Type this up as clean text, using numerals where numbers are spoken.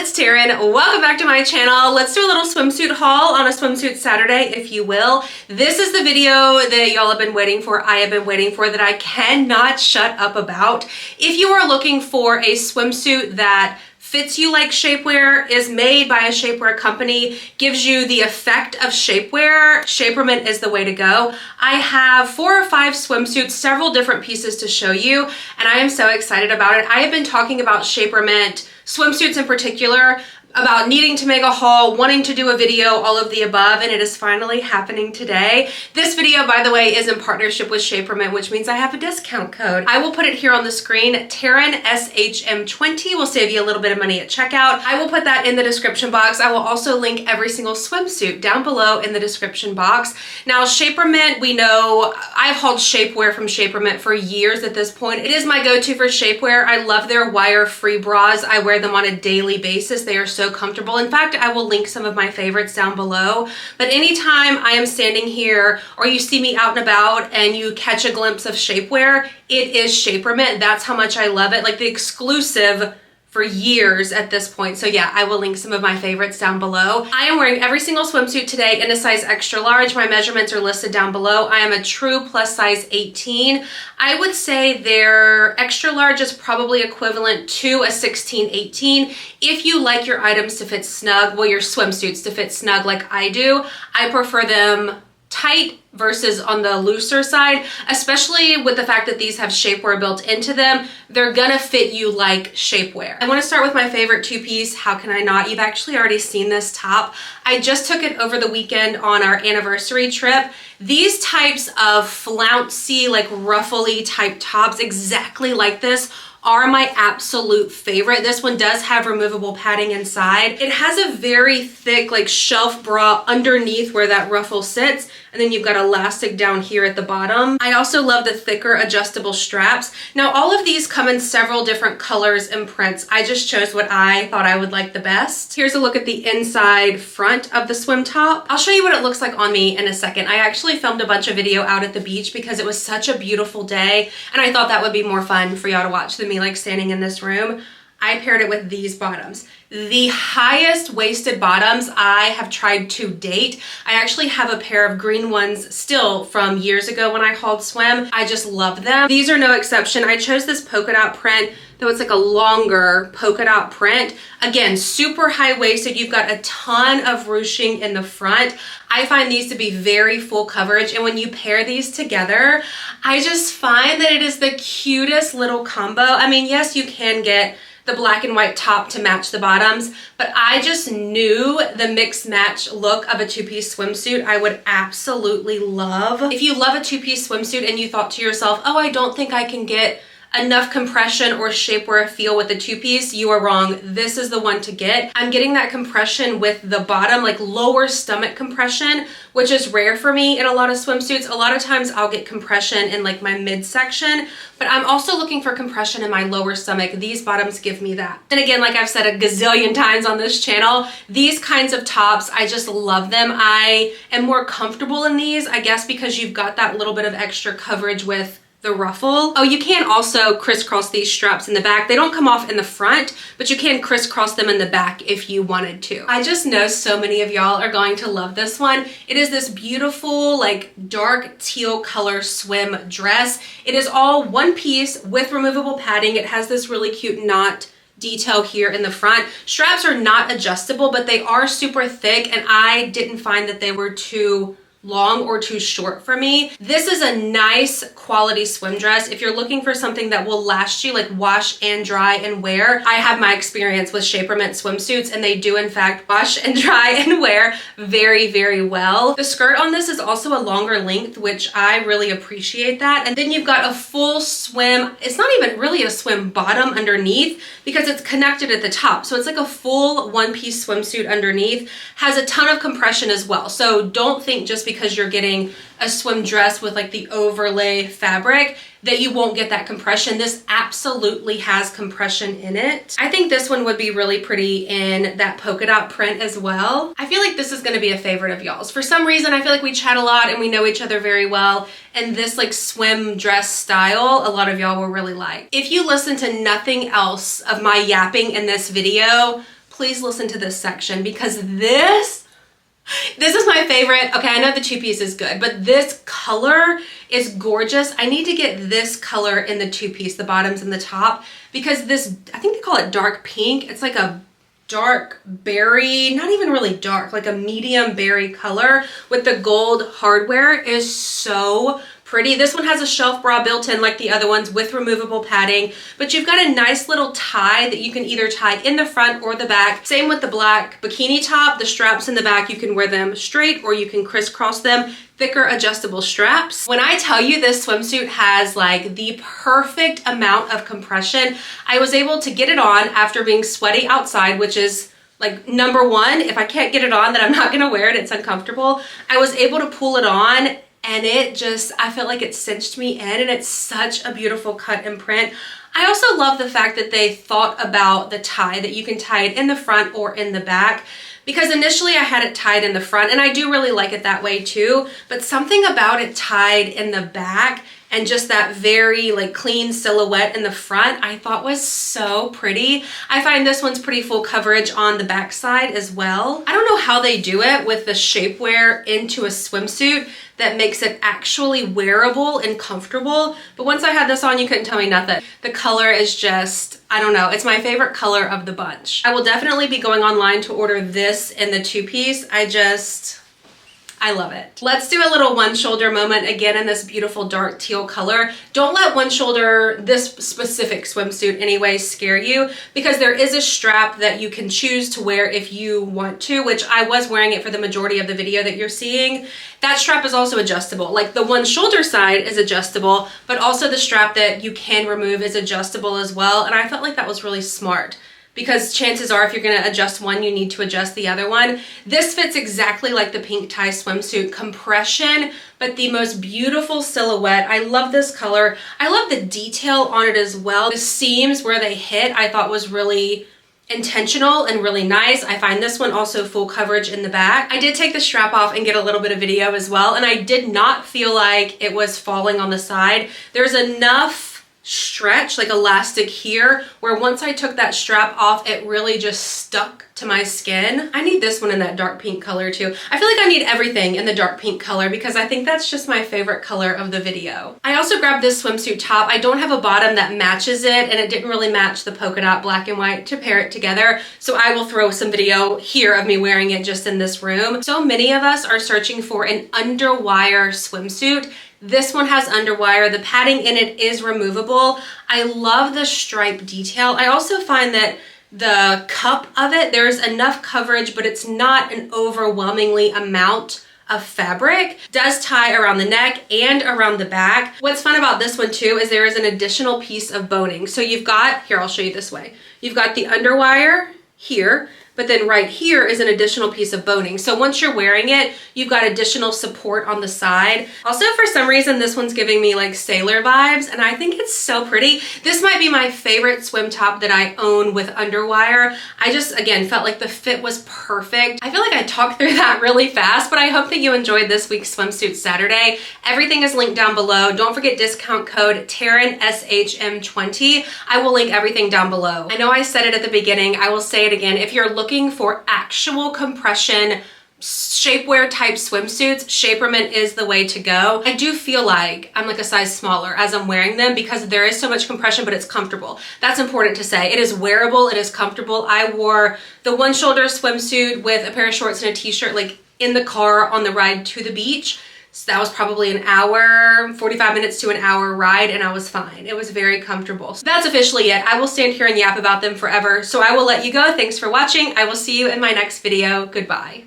it's Taren. Welcome back to my channel. Let's do a little swimsuit haul on a swimsuit Saturday, if you will. This is the video that y'all have been waiting for, I have been waiting for, that I cannot shut up about. If you are looking for a swimsuit that fits you like shapewear, is made by a shapewear company, gives you the effect of shapewear, Shapermint is the way to go. I have 4 or 5 swimsuits, several different pieces to show you, and I am so excited about it. I have been talking about Shapermint, swimsuits in particular, about needing to make a haul, wanting to do a video, all of the above, and it is finally happening today. This video, by the way, is in partnership with Shapermint, which means I have a discount code. I will put it here on the screen. Taren SHM20 will save you a little bit of money at checkout. I will put that in the description box. I will also link every single swimsuit down below in the description box. Now, Shapermint, we know, I've hauled shapewear from Shapermint for years at this point. It is my go-to for shapewear. I love their wire-free bras. I wear them on a daily basis. They are so comfortable. In fact, I will link some of my favorites down below. But anytime I am standing here or you see me out and about and you catch a glimpse of shapewear, it is Shapermint. That's how much I love it. Like the exclusive for years at this point. So yeah, I will link some of my favorites down below. I am wearing every single swimsuit today in a size extra large. My measurements are listed down below. I am a true plus size 18. I would say their extra large is probably equivalent to a 16, 18. If you like your items to fit snug, well, your swimsuits to fit snug like I do, I prefer them tight versus on the looser side, especially with the fact that these have shapewear built into them. They're gonna fit you like shapewear. I wanna start with my favorite two-piece. How can I not? You've actually already seen this top. I just took it over the weekend on our anniversary trip. These types of flouncy, like ruffly type tops, exactly like this, are my absolute favorite. This one does have removable padding inside. It has a very thick like shelf bra underneath where that ruffle sits, and then you've got elastic down here at the bottom. I also love the thicker adjustable straps. Now all of these come in several different colors and prints. I just chose what I thought I would like the best. Here's a look at the inside front of the swim top. I'll show you what it looks like on me in a second. I actually filmed a bunch of video out at the beach because it was such a beautiful day, and I thought that would be more fun for y'all to watch than me like standing in this room. I paired it with these bottoms. The highest waisted bottoms I have tried to date. I actually have a pair of green ones still from years ago when I hauled swim. I just love them. These are no exception. I chose this polka dot print, though it's like a longer polka dot print. Again, super high waisted. You've got a ton of ruching in the front. I find these to be very full coverage, and when you pair these together, I just find that it is the cutest little combo. I mean, yes, you can get the black and white top to match the bottoms, but I just knew the mix match look of a two-piece swimsuit I would absolutely love. If you love a two-piece swimsuit and you thought to yourself, oh, I don't think I can get enough compression or shapewear feel with the two-piece, you are wrong. This is the one to get. I'm getting that compression with the bottom, like lower stomach compression, which is rare for me in a lot of swimsuits. A lot of times I'll get compression in like my midsection, but I'm also looking for compression in my lower stomach. These bottoms give me that. And again, like I've said a gazillion times on this channel, these kinds of tops, I just love them. I am more comfortable in these, I guess, because you've got that little bit of extra coverage with the ruffle. Oh, you can also crisscross these straps in the back. They don't come off in the front, but you can crisscross them in the back if you wanted to. I just know so many of y'all are going to love this one. It is this beautiful, like dark teal color swim dress. It is all one piece with removable padding. It has this really cute knot detail here in the front. Straps are not adjustable, but they are super thick, and I didn't find that they were too long or too short for me. This is a nice quality swim dress. If you're looking for something that will last you, like wash and dry and wear, I have my experience with Shapermint swimsuits, and they do in fact wash and dry and wear very, very well. The skirt on this is also a longer length, which I really appreciate that. And then you've got a full swim. It's not even really a swim bottom underneath because it's connected at the top. So it's like a full one-piece swimsuit underneath. Has a ton of compression as well. So don't think just because you're getting a swim dress with like the overlay fabric that you won't get that compression. This absolutely has compression in it. I think this one would be really pretty in that polka dot print as well. I feel like this is gonna be a favorite of y'all's. For some reason, I feel like we chat a lot and we know each other very well, and this like swim dress style, a lot of y'all will really like. If you listen to nothing else of my yapping in this video, please listen to this section because this is my favorite. Okay, I know the two-piece is good, but this color is gorgeous. I need to get this color in the two-piece, the bottoms and the top, because this, I think they call it dark pink. It's like a dark berry, not even really dark, like a medium berry color with the gold hardware. Is so pretty. This one has a shelf bra built in like the other ones with removable padding, but you've got a nice little tie that you can either tie in the front or the back. Same with the black bikini top. The straps in the back, you can wear them straight or you can crisscross them. Thicker adjustable straps. When I tell you this swimsuit has like the perfect amount of compression, I was able to get it on after being sweaty outside, which is like number one. If I can't get it on, then I'm not gonna wear it. It's uncomfortable. I was able to pull it on and it just, I felt like it cinched me in, and it's such a beautiful cut and print. I also love the fact that they thought about the tie, that you can tie it in the front or in the back, because initially I had it tied in the front and I do really like it that way too, but something about it tied in the back and just that very like clean silhouette in the front I thought was so pretty. I find this one's pretty full coverage on the back side as well. I don't know how they do it with the shapewear into a swimsuit that makes it actually wearable and comfortable, but once I had this on, you couldn't tell me nothing. The color is just, I don't know, it's my favorite color of the bunch. I will definitely be going online to order this in the two-piece. I love it. Let's do a little one shoulder moment again in this beautiful dark teal color. Don't let one shoulder, this specific swimsuit anyway, scare you, because there is a strap that you can choose to wear if you want to, which I was wearing it for the majority of the video that you're seeing. That strap is also adjustable. Like the one shoulder side is adjustable, but also the strap that you can remove is adjustable as well. And I felt like that was really smart, because chances are if you're gonna adjust one, you need to adjust the other one. This fits exactly like the pink tie swimsuit. Compression, but the most beautiful silhouette. I love this color. I love the detail on it as well. The seams where they hit, I thought was really intentional and really nice. I find this one also full coverage in the back. I did take the strap off and get a little bit of video as well, and I did not feel like it was falling on the side. There's enough stretch, like elastic here, where once I took that strap off, it really just stuck to my skin. I need this one in that dark pink color too. I feel like I need everything in the dark pink color because I think that's just my favorite color of the video. I also grabbed this swimsuit top. I don't have a bottom that matches it, and it didn't really match the polka dot black and white to pair it together, so I will throw some video here of me wearing it just in this room. So many of us are searching for an underwire swimsuit. This one has underwire. The padding in it is removable. I love the stripe detail. I also find that the cup of it, there's enough coverage, but it's not an overwhelmingly amount of fabric. It does tie around the neck and around the back. What's fun about this one too is there is an additional piece of boning. So you've got, here, I'll show you this way. You've got the underwire here, but then right here is an additional piece of boning. So once you're wearing it, you've got additional support on the side. Also, for some reason, this one's giving me like sailor vibes, and I think it's so pretty. This might be my favorite swim top that I own with underwire. I just, again, felt like the fit was perfect. I feel like I talked through that really fast, but I hope that you enjoyed this week's Swimsuit Saturday. Everything is linked down below. Don't forget discount code Taren SHM20. I will link everything down below. I know I said it at the beginning. I will say it again. If you're looking for actual compression shapewear type swimsuits, Shapermint is the way to go. I do feel like I'm like a size smaller as I'm wearing them because there is so much compression, but it's comfortable. That's important to say. It is wearable, it is comfortable. I wore the one shoulder swimsuit with a pair of shorts and a t-shirt like in the car on the ride to the beach. So that was probably an hour, 45 minutes to an hour ride, and I was fine. It was very comfortable. So that's officially it. I will stand here and yap about them forever, so I will let you go. Thanks for watching. I will see you in my next video. Goodbye.